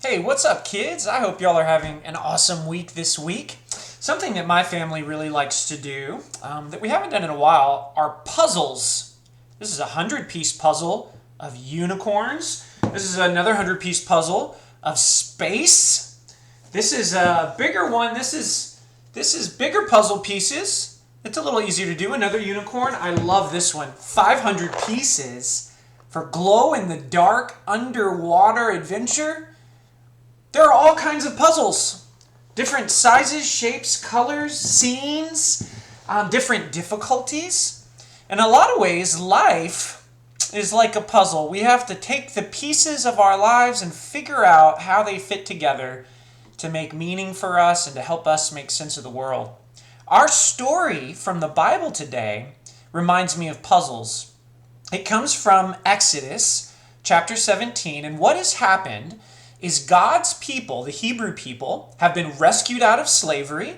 Hey, what's up, kids? I hope y'all are having an awesome week this week. Something that my family really likes to do that we haven't done in a while are puzzles. This is a 100-piece puzzle of unicorns. This is another 100-piece puzzle of space. This is a bigger one. This is bigger puzzle pieces. It's a little easier to do. Another unicorn. I love this one. 500 pieces for glow-in-the-dark underwater adventure. There are all kinds of puzzles. Different sizes, shapes, colors, scenes, different difficulties. In a lot of ways, life is like a puzzle. We have to take the pieces of our lives and figure out how they fit together to make meaning for us and to help us make sense of the world. Our story from the Bible today reminds me of puzzles. It comes from Exodus chapter 17, and what has happened is God's people, the Hebrew people, have been rescued out of slavery.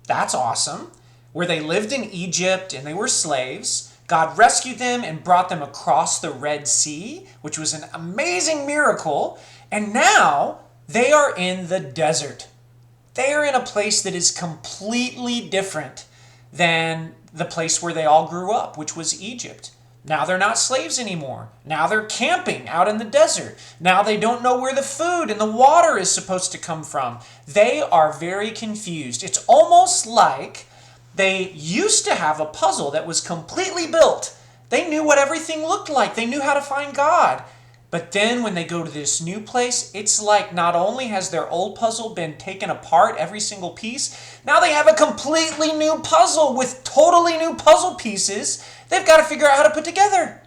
That's awesome. Where they lived in Egypt and they were slaves. God rescued them and brought them across the Red Sea, which was an amazing miracle. And now they are in the desert. They are in a place that is completely different than the place where they all grew up, which was Egypt. Now they're not slaves anymore. Now they're camping out in the desert. Now they don't know where the food and the water is supposed to come from. They are very confused. It's almost like they used to have a puzzle that was completely built. They knew what everything looked like. They knew how to find God. But then when they go to this new place, it's like not only has their old puzzle been taken apart, every single piece, now they have a completely new puzzle with totally new puzzle pieces they've got to figure out how to put together.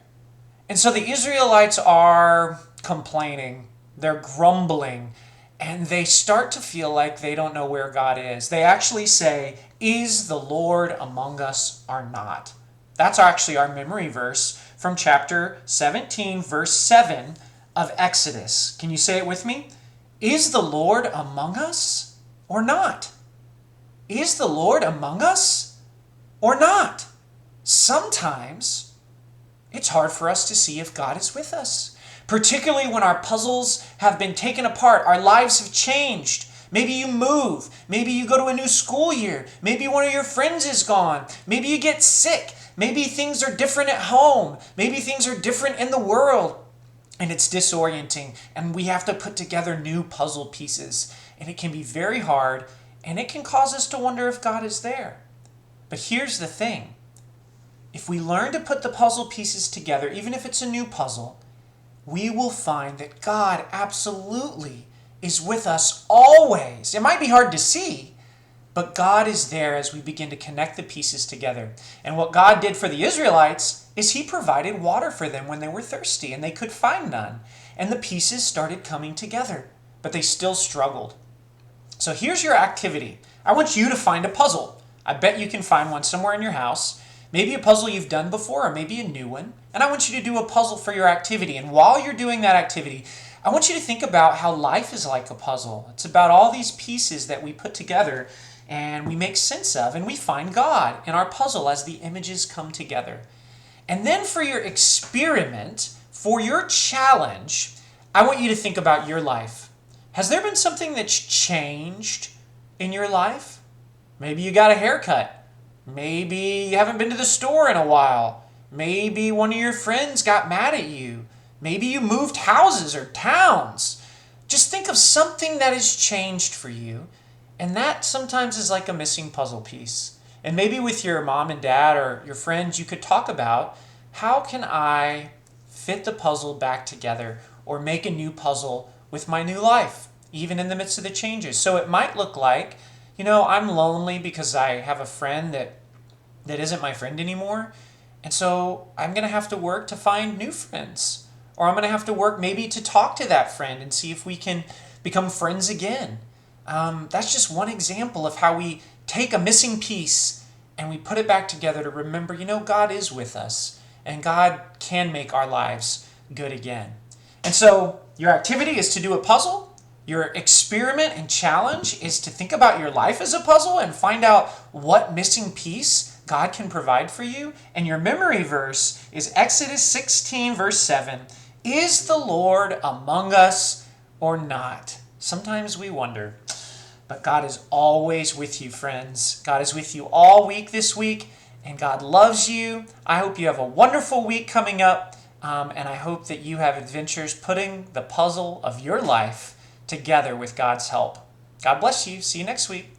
And so the Israelites are complaining, they're grumbling, and they start to feel like they don't know where God is. They actually say, "Is the Lord among us or not?" That's actually our memory verse from chapter 17, verse 7 of Exodus. Can you say it with me? Is the Lord among us or not? Is the Lord among us or not? Sometimes it's hard for us to see if God is with us, particularly when our puzzles have been taken apart, our lives have changed. Maybe you move, maybe you go to a new school year, maybe one of your friends is gone, maybe you get sick, maybe things are different at home, maybe things are different in the world, and it's disorienting, and we have to put together new puzzle pieces, and it can be very hard, and it can cause us to wonder if God is there. But here's the thing. If we learn to put the puzzle pieces together, even if it's a new puzzle, we will find that God absolutely is with us always. It might be hard to see, but God is there as we begin to connect the pieces together. And what God did for the Israelites is He provided water for them when they were thirsty and they could find none. And the pieces started coming together, but they still struggled. So here's your activity. I want you to find a puzzle. I bet you can find one somewhere in your house. Maybe a puzzle you've done before, or maybe a new one. And I want you to do a puzzle for your activity. And while you're doing that activity, I want you to think about how life is like a puzzle. It's about all these pieces that we put together and we make sense of, and we find God in our puzzle as the images come together. And then for your experiment, for your challenge, I want you to think about your life. Has there been something that's changed in your life? Maybe you got a haircut. Maybe you haven't been to the store in a while. Maybe one of your friends got mad at you. Maybe you moved houses or towns. Just think of something that has changed for you. And that sometimes is like a missing puzzle piece. And maybe with your mom and dad or your friends, you could talk about, how can I fit the puzzle back together or make a new puzzle with my new life, even in the midst of the changes? So it might look like, I'm lonely because I have a friend that isn't my friend anymore. And so I'm going to have to work to find new friends. Or I'm going to have to work maybe to talk to that friend and see if we can become friends again. That's just one example of how we take a missing piece and we put it back together to remember, God is with us and God can make our lives good again. And so your activity is to do a puzzle. Your experiment and challenge is to think about your life as a puzzle and find out what missing piece God can provide for you. And your memory verse is Exodus 16, verse 7. Is the Lord among us or not? Sometimes we wonder. But God is always with you, friends. God is with you all week this week, and God loves you. I hope you have a wonderful week coming up, and I hope that you have adventures putting the puzzle of your life together with God's help. God bless you. See you next week.